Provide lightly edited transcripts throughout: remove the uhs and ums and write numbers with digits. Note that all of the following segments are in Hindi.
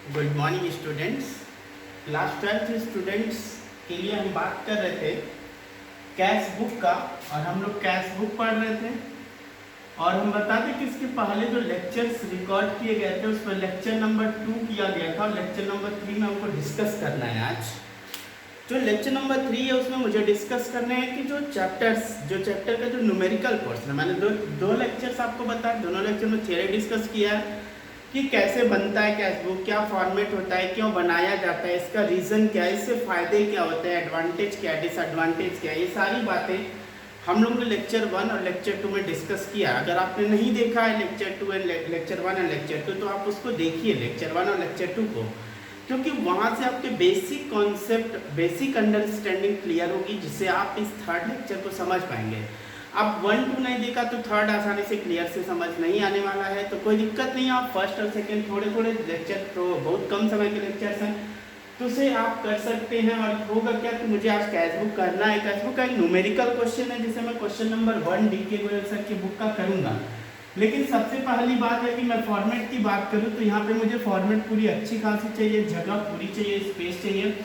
Good morning students. Class 12 students के लिए हम बात कर रहे थे कैश बुक का, और हम लोग कैश बुक पढ़ रहे थे। और हम बता दें कि इसके पहले जो लेक्चर्स रिकॉर्ड किए गए थे उसमें लेक्चर नंबर 2 किया गया था, और लेक्चर नंबर 3 में हमको डिस्कस करना है। आज जो लेक्चर नंबर 3 है उसमें मुझे डिस्कस करना है कि जो चैप्टर का जो न्यूमेरिकल पोर्शन है, मैंने दो लेक्चर्स आपको बताया। दोनों लेक्चर में थियरी डिस्कस किया है कि कैसे बनता है कैश बुक, क्या फॉर्मेट होता है, क्यों बनाया जाता है, इसका रीज़न क्या है, इससे फ़ायदे क्या होते हैं, एडवांटेज क्या है, डिसएडवांटेज क्या है, ये सारी बातें हम लोग ने लेक्चर 1 और लेक्चर 2 में डिस्कस किया। अगर आपने नहीं देखा है लेक्चर 2 एंड लेक्चर 1 और लेक्चर 2 तो आप उसको देखिए, लेक्चर 1 और लेक्चर 2 को, क्योंकि वहाँ से आपके basic concept, basic understanding clear होगी, जिससे आप इस थर्ड लेक्चर को समझ पाएंगे। अब 1-2 नहीं देखा तो थर्ड आसानी से क्लियर से समझ नहीं आने वाला है, तो कोई दिक्कत नहीं। आप फर्स्ट और सेकंड थोड़े थोड़े लेक्चर, तो बहुत कम समय के लेक्चर्स हैं, तो उसे आप कर सकते हैं। और होगा क्या कि मुझे आज कैश बुक करना है। कैश बुक का एक न्यूमेरिकल क्वेश्चन है जिसे मैं question number 1 DK Goyal sir की बुक का करूँगा। लेकिन सबसे पहली बात है कि मैं फॉर्मेट की बात करूँ तो यहाँ पे मुझे फॉर्मेट पूरी अच्छी खासी चाहिए, जगह पूरी चाहिए, स्पेस चाहिए,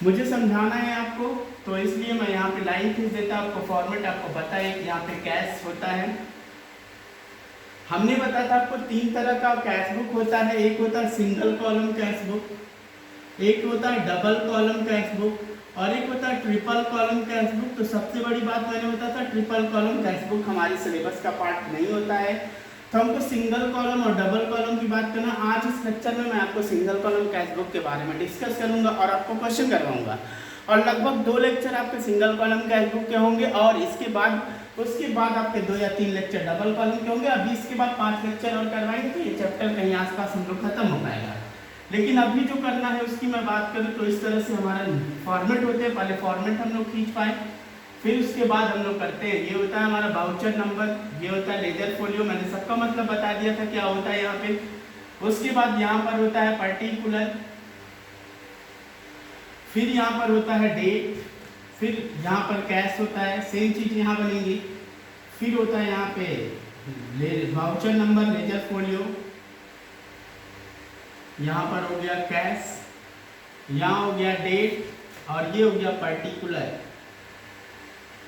मुझे समझाना है आपको, तो इसलिए मैं यहाँ पे लाइन खींच देता। आपको फॉर्मेट आपको पता है कि यहाँ पे कैश होता है। हमने बताया था आपको 3 तरह का कैश बुक होता है। एक होता है सिंगल कॉलम कैश बुक, एक होता है डबल कॉलम कैश बुक, और एक होता है ट्रिपल कॉलम कैश बुक। तो सबसे बड़ी बात मैंने बताया था ट्रिपल कॉलम कैश बुक हमारी सिलेबस का पार्ट नहीं होता है, तो हमको सिंगल कॉलम और डबल कॉलम की बात करना। आज इस लेक्चर में मैं आपको सिंगल कॉलम कैश बुक के बारे में डिस्कस करूंगा और आपको क्वेश्चन करवाऊंगा। और लगभग 2 लेक्चर आपके सिंगल कॉलम कैश बुक के होंगे, और उसके बाद आपके 2 या 3 लेक्चर डबल कॉलम के होंगे। अभी इसके बाद 5 लेक्चर और करवाएंगे तो ये चैप्टर कहीं आसपास हम लोग खत्म हो पाएगा। लेकिन अभी जो करना है उसकी मैं बात करूँ तो इस तरह से हमारा फॉर्मेट होते हैं। पहले फॉर्मेट हम लोग खींच पाए, फिर उसके बाद हम लोग करते हैं, ये होता है हमारा वाउचर नंबर, ये होता है लेजर फोलियो, मैंने सबका मतलब बता दिया था क्या होता है यहाँ पे। उसके बाद यहाँ पर होता है पर्टिकुलर, फिर यहाँ पर होता है डेट, फिर यहाँ पर कैश होता है, सेम चीज यहाँ बनेगी। फिर होता है यहाँ पे वाउचर नंबर, लेजर फोलियो, यहाँ पर हो गया कैश, यहाँ हो गया डेट, और ये हो गया पर्टिकुलर,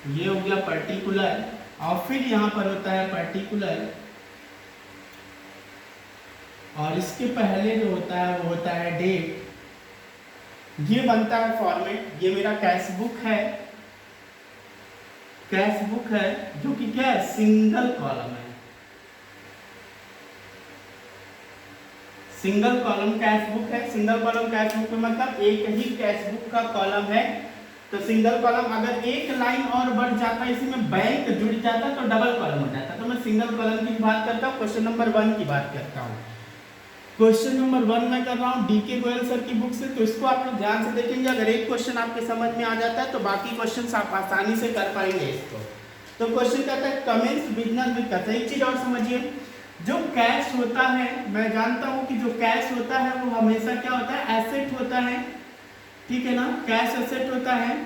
ये हो गया पर्टिकुलर, और फिर यहाँ पर होता है पर्टिकुलर, और इसके पहले जो होता है वो होता है डेट। ये बनता है फॉर्मेट। ये मेरा कैश बुक है, कैश बुक है जो कि क्या है, सिंगल कॉलम है। सिंगल कॉलम कैश बुक है। सिंगल कॉलम कैश बुक में मतलब एक ही कैश बुक का कॉलम है। तो सिंगल कॉलम अगर एक लाइन और बढ़ जाता है, इसी में बैंक जुड़ जाता तो डबल कॉलम हो जाता। तो मैं सिंगल कॉलम की बात करता हूँ, क्वेश्चन नंबर 1 की बात करता हूँ। क्वेश्चन नंबर 1 मैं कर रहा हूँ DK गोयल सर की बुक से, तो इसको आप लोग ध्यान से देखेंगे। अगर एक क्वेश्चन आपके समझ में आ जाता है तो बाकी क्वेश्चन आप आसानी से कर पाएंगे इसको। तो क्वेश्चन कहता है कमेंस बिजनेस विद कैश। एक चीज और समझिए, जो कैश होता है, मैं जानता हूँ कि जो कैश होता है वो हमेशा क्या होता है, एसेट होता है, ठीक है ना, कैश एसेट होता है।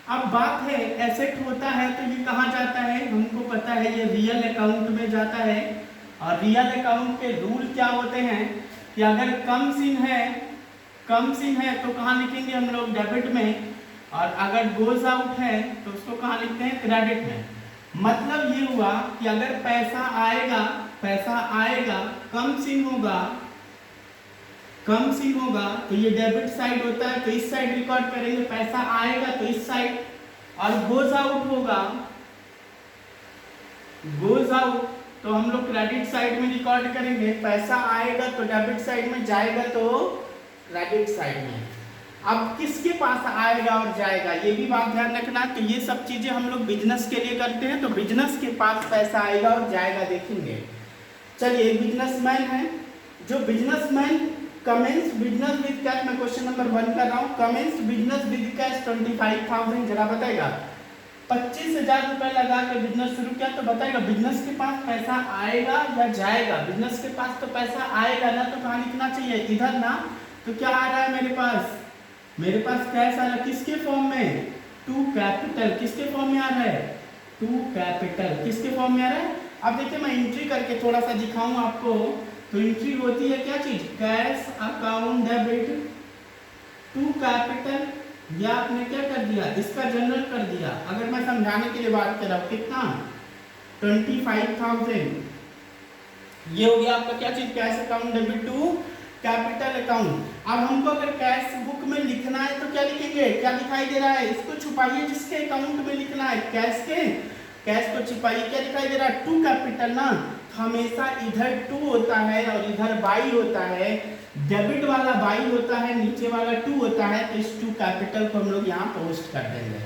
अब बात है एसेट होता है तो ये कहाँ जाता है, हमको पता है ये रियल अकाउंट में जाता है। और रियल अकाउंट के रूल क्या होते हैं कि अगर कम सीन है तो कहाँ लिखेंगे हम लोग, डेबिट में, और अगर गोज आउट है तो उसको कहाँ लिखते हैं, क्रेडिट में। मतलब ये हुआ कि अगर पैसा आएगा कम सीन होगा तो ये डेबिट साइड होता है, तो इस साइड रिकॉर्ड करेंगे, पैसा आएगा तो इस साइड, और गोज आउट तो हम लोग क्रेडिट साइड में रिकॉर्ड करेंगे। पैसा आएगा तो डेबिट साइड में, जाएगा तो क्रेडिट साइड में। अब किसके पास आएगा और जाएगा ये भी बात ध्यान रखना। तो ये सब चीजें हम लोग बिजनेस के लिए करते हैं, तो बिजनेस के पास पैसा आएगा और जाएगा देखेंगे। चलिए, बिजनेसमैन है, जो businessman commences business with cash, मैं क्वेश्चन नंबर 1 कर रहा हूँ। कमेंस बिजनेस विद कैश 25,000, जरा बताएगा 25,000 रुपए लगा के बिजनेस शुरू किया, तो बताएगा बिजनेस के पास पैसा आएगा या जाएगा। बिजनेस के पास तो पैसा आएगा ना, तो कहाँ लिखना चाहिए, इधर ना। तो क्या आ रहा है मेरे पास कैश आ रहा है, किसके फॉर्म में, टू कैपिटल, किसके फॉर्म में आ रहा है, टू कैपिटल, किसके फॉर्म में आ रहा है। अब देखिए मैं एंट्री करके थोड़ा सा दिखाऊं आपको तो एंट्री होती है क्या चीज, cash account debit to capital, या आपने क्या कर दिया, इसका जनरल कर दिया। अगर मैं समझाने के लिए बात कर रहा हूँ, कितना 25,000, ये हो गया आपका क्या चीज, cash account debit to capital account. अब हमको अगर कैश बुक में लिखना है तो क्या लिखेंगे, क्या दिखाई दे रहा है, इसको छुपाइए, जिसके अकाउंट में लिखना है कैश के, कैश को छुपाइए, क्या दिखाई दे रहा है, टू कैपिटल ना, तो हमेशा इधर टू होता है और इधर बाई होता है, डेबिट वाला बाई होता है, नीचे वाला टू होता है, तो इस टू कैपिटल को हम लोग यहाँ पोस्ट कर देंगे।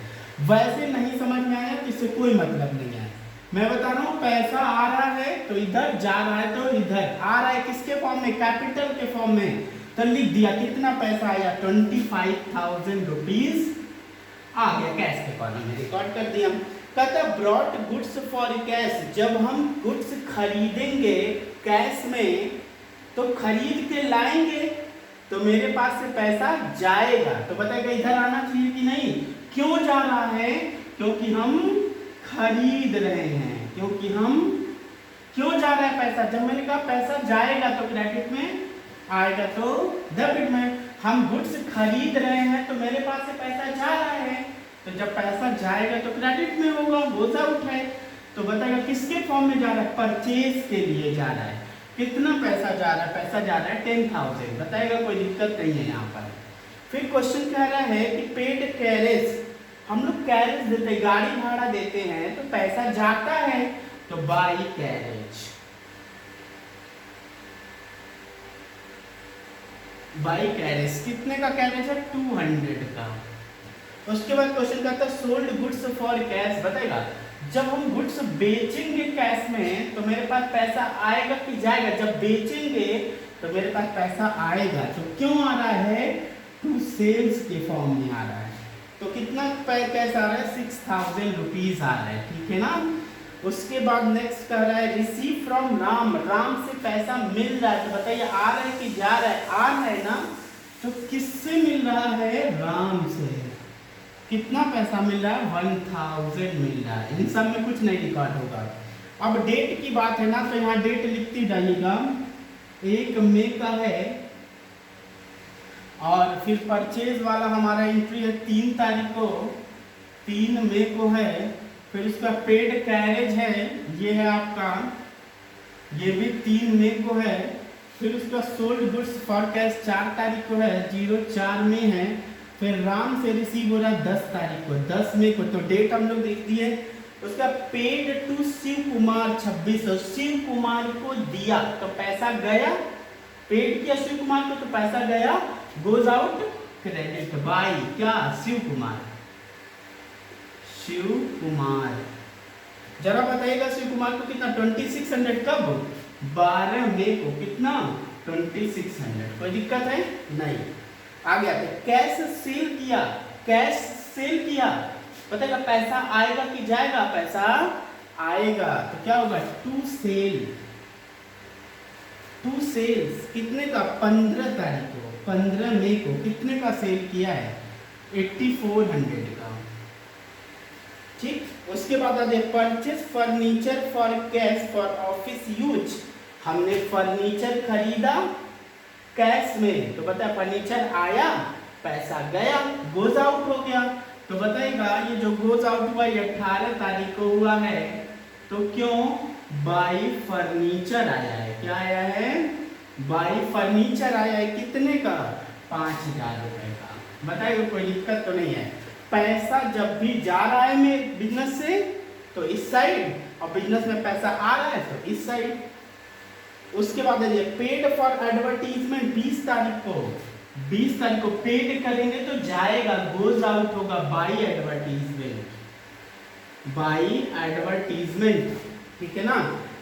वैसे नहीं समझ में आया तो इससे कोई मतलब नहीं है, मैं बता रहा हूँ पैसा आ रहा है तो इधर, जा रहा है तो इधर, आ रहा है किसके फॉर्म में, कैपिटल के फॉर्म में, तो लिख दिया कितना पैसा आया, 25,000 रुपीज आ गया कैश के कॉलम में, रिकॉर्ड कर दिया। कहता ब्रॉट गुड्स फॉर कैश, जब हम गुड्स खरीदेंगे कैश में तो खरीद के लाएंगे तो मेरे पास से पैसा जाएगा, तो बताएगा इधर आना चाहिए कि नहीं, क्यों जा रहा है, क्योंकि हम खरीद रहे हैं, क्योंकि हम, क्यों जा रहा है पैसा, जब मैंने कहा पैसा जाएगा तो क्रेडिट में आएगा, तो डेबिट में, हम गुड्स खरीद रहे हैं तो मेरे पास से पैसा जा रहा है, तो जब पैसा जाएगा तो क्रेडिट में होगा, गोज़ आउट है, तो बताएगा किसके फॉर्म में जा रहा है, परचेज के लिए जा रहा है। कितना पैसा जा रहा है, पैसा जा रहा है 10,000, बताएगा कोई दिक्कत नहीं है यहाँ पर। फिर क्वेश्चन कह रहा है कि पेड कैरेज, हम लोग कैरेज देते हैं, गाड़ी भाड़ा देते हैं तो पैसा जाता है, तो बाई कैरेज, बाई कैरेज, कितने का कैरेज है, 200 का। उसके बाद क्वेश्चन कहता है सोल्ड गुड्स फॉर कैश, बताएगा जब हम गुड्स बेचेंगे कैश में तो मेरे पास पैसा आएगा कि जाएगा, जब बेचेंगे तो मेरे पास पैसा आएगा, तो क्यों आ रहा है, टू सेल्स के फॉर्म में आ रहा है, तो कितना कैश आ रहा है, 6,000 रुपीज आ रहा है, ठीक है ना। उसके बाद नेक्स्ट कह रहा है रिसीव फ्रॉम राम, राम से पैसा मिल रहा है, तो बताइए आ रहा है कि जा रहा है, आ रहा है ना, तो किससे मिल रहा है, राम से, कितना पैसा मिल रहा है, 1,000 मिल रहा है, इन सब में कुछ नहीं रिकॉर्ड होगा। अब डेट की बात है ना, तो यहाँ डेट लिखती जाइएगा, 1 मई का है, और फिर परचेज वाला हमारा एंट्री है 3 तारीख को, 3 मई को है, फिर उसका पेड कैरेज है, ये है आपका, ये भी 3 मई को है, फिर उसका सोल्ड गुड्स फॉर कैश 4 तारीख को है, 04 में है, फिर राम से रिसीव हो रहा है 10 तारीख को, 10 मई को, तो डेट हम लोग देख दिए। उसका पेड टू शिव कुमार 2600, शिव कुमार को दिया तो पैसा गया, पेड किया शिव कुमार को तो पैसा गया, गोज आउट क्रेडिट बाय क्या, शिव कुमार, शिव कुमार, जरा बताइएगा शिव कुमार को कितना, 2600 कब, 12 मई को, कितना 2600, कोई दिक्कत है नहीं। आ गया तो कैश सेल किया, कैश सेल किया, बताइएगा पैसा आएगा कि जाएगा, पैसा आएगा, तो क्या होगा, टू सेल, टू सेल्स, कितने का, 15 तारीख को, 15 मई को, कितने का सेल किया है, 8400 का, ठीक। उसके बाद आ जाए purchase furniture for cash for office use, हमने फर्नीचर खरीदा कैश में, तो बताया फर्नीचर आया, पैसा गया, गोज आउट हो गया, तो बताएगा ये जो गोज आउट हुआ ये 18 तारीख को हुआ है, तो क्यों, बाई फर्नीचर आया है, क्या आया है, बाई फर्नीचर आया है, कितने का, 5,000 रुपए का, बताइए कोई दिक्कत तो नहीं है। पैसा जब भी जा रहा है मेरे बिजनेस से तो इस साइड, और बिजनेस में पैसा आ रहा है तो इस साइड। उसके बाद ये पेड फॉर एडवर्टीजमेंट 20 तारीख को, 20 तारीख को पेड करेंगे तो जाएगा, गोज आउट होगा, बाई एडवर्टीजमेंट, बाई एडवर्टीजमेंट, ठीक है ना,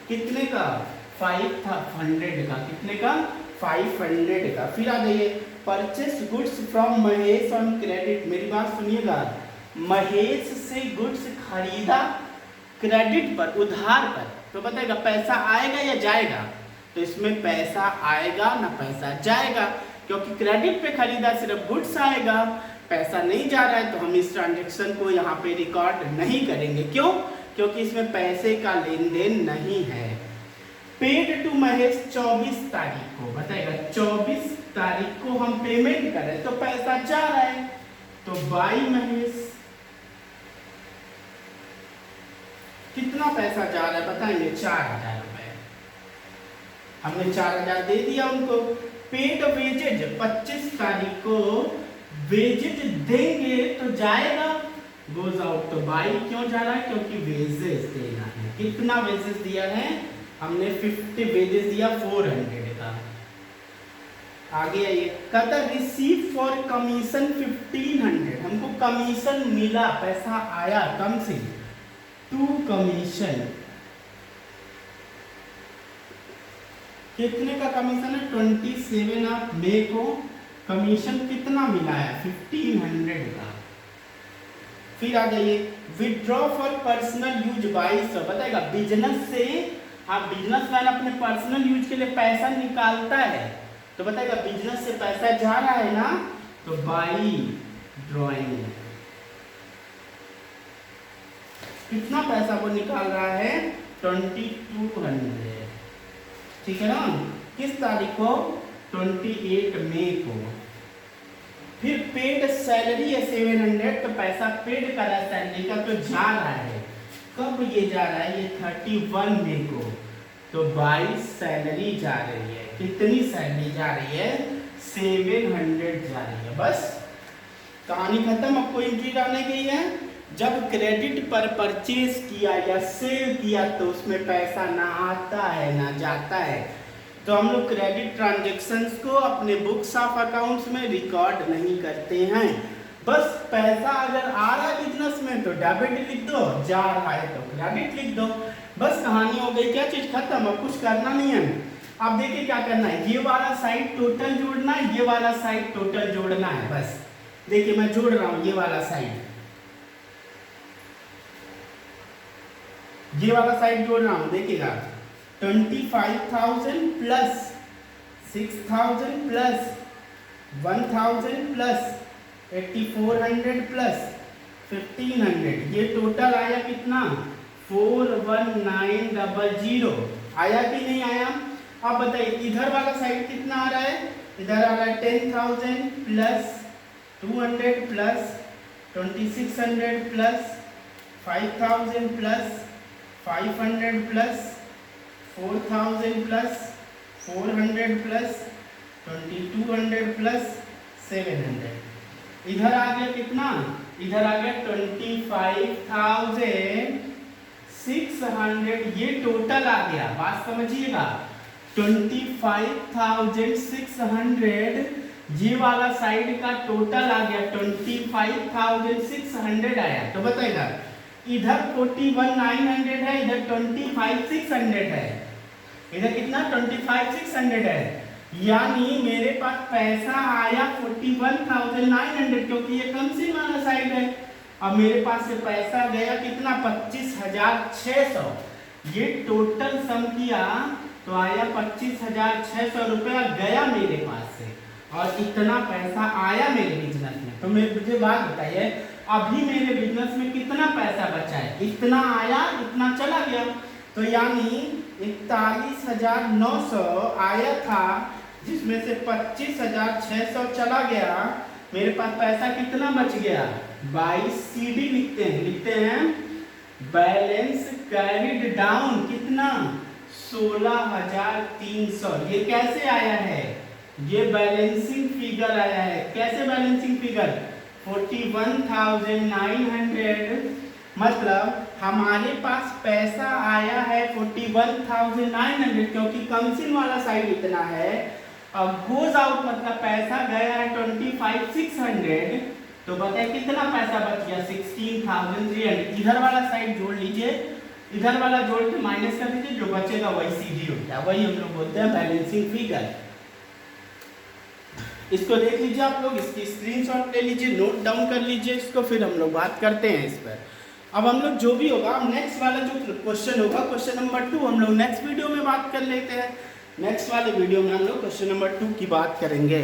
कितने का, 500 का, कितने का, 500 का। फिर आ जाइए purchase goods from Mahesh on credit, मेरी बात सुनिएगा, महेश से गुड्स खरीदा क्रेडिट पर, उधार पर, तो बताएगा पैसा आएगा या जाएगा, तो इसमें पैसा आएगा ना पैसा जाएगा, क्योंकि क्रेडिट पे खरीदा सिर्फ गुड्स आएगा, पैसा नहीं जा रहा है, तो हम इस ट्रांजैक्शन को यहाँ पे रिकॉर्ड नहीं करेंगे, क्यों, क्योंकि इसमें पैसे का लेन देन नहीं है। पेड टू महेश 24 तारीख को, बताएगा 24 तारीख को हम पेमेंट करें तो पैसा जा रहा है, तो बाई महेश कितना पैसा जा रहा है बताएंगे, 4000 रुपए। हमने 4000 दे दिया उनको। पेड वेजेज 25 तारीख को वेजेज देंगे तो जाएगा, गोज आउट, तो बाई क्यों जा रहा है, क्योंकि वेजेस देना है। कितना वेजेस दिया है हमने, 50 वेजेस दिया 400 का। आगे आइए, कहता रिसीव फॉर कमीशन 1500, हमको कमीशन मिला, पैसा आया कम से, टू कमीशन, कितने का कमीशन है, 27 ऑफ मे को कमीशन कितना मिला है, 1500 का। फिर आ जाइए, withdraw for personal use by, बताएगा बिजनेस से, आप बिजनेसमैन अपने पर्सनल यूज के लिए पैसा निकालता है, तो बताएगा बिजनेस से पैसा जा रहा है ना, तो बाई ड्रॉइंग, कितना पैसा वो निकाल रहा है, 2200, ठीक है ना। किस तारीख को, 28 मई को। फिर पेड सैलरी है 700, तो पैसा पेड करा सैलरी का, तो जा रहा है, कब ये जा रहा है, ये 31 मई को, तो 22 सैलरी जा रही है। कितनी सैलरी जा रही है, 700 जा रही है। बस कहानी खत्म। अब कोई एंट्री डालने गई है, जब क्रेडिट पर परचेज किया या सेल किया तो उसमें पैसा ना आता है ना जाता है, तो हम लोग क्रेडिट ट्रांजैक्शंस को अपने बुक्स ऑफ अकाउंट्स में रिकॉर्ड नहीं करते हैं। बस पैसा अगर आ रहा है बिजनेस में तो डेबिट लिख दो, जा रहा है तो क्रेडिट लिख दो, बस कहानी हो गई। क्या चीज खत्म, अब कुछ करना नहीं है। अब देखिए क्या करना है, ये वाला साइड टोटल जोड़ना है, ये वाला साइड टोटल जोड़ना है। बस देखिए मैं जोड़ रहा हूं, ये वाला साइड, ये वाला साइड जोड़ रहा हूं, देखिएगा 25,000 प्लस 6,000 प्लस 1,000 प्लस 8,400 प्लस 1,500, ये टोटल आया कितना, 41900। आया कि नहीं आया। अब बताइए इधर वाला साइड कितना आ रहा है, इधर आ रहा है 10,000 plus 200 plus 2,600 plus 5,000 plus 500 plus 4,000 plus 400 plus 2,200 plus 700। इधर आ गया कितना, इधर आ गया 25,600, ये टोटल आ गया। बात समझिएगा, 25,600 ये वाला साइड का टोटल आ गया, 25,600 आया। तो बताइएगा इधर 41,900 है, इधर 25,600 है, इधर कितना 25,600 है, यानी मेरे पास पैसा आया 41,900, क्योंकि ये कम से वाला साइड है। अब मेरे पास से पैसा गया कितना, 25,600, ये टोटल सम किया तो आया 25,600 रुपया गया मेरे पास से, और इतना पैसा आया मेरे बिजनेस में। तो मुझे बात बताइए, अभी मेरे बिजनेस में कितना पैसा बचा है, इतना आया इतना चला गया, तो यानी 41,900 आया था, जिसमें से 25,600 चला गया, मेरे पास पैसा कितना बच गया, 22 CD लिखते हैं बैलेंस कैरिड डाउन कितना, 16,300। ये कैसे आया है, ये बैलेंसिंग फिगर आया है। कैसे बैलेंसिंग फिगर, 41,900, मतलब हमारे पास पैसा आया है 41,900, क्योंकि कमीशन वाला साइड इतना है। अब गोज आउट मतलब पैसा गया है 25,600, तो बताइए कितना पैसा बच गया, 16,300। इधर वाला साइड जोड़ लीजिए, इधर वाला जोड़ के माइनस कर दीजिए, जो बचेगा वही सीधी हो गया, वही हम लोग बोलते हैं बैलेंसिंग फिगर। इसको देख लीजिए आप लोग, इसकी स्क्रीनशॉट ले लीजिए, नोट डाउन कर लीजिए इसको, फिर हम लोग बात करते हैं इस पर। अब हम लोग जो भी होगा, नेक्स्ट वाला जो क्वेश्चन होगा, क्वेश्चन नंबर 2, हम लोग नेक्स्ट वीडियो में बात कर लेते हैं। नेक्स्ट वाले वीडियो में हम लोग क्वेश्चन नंबर 2 की बात करेंगे।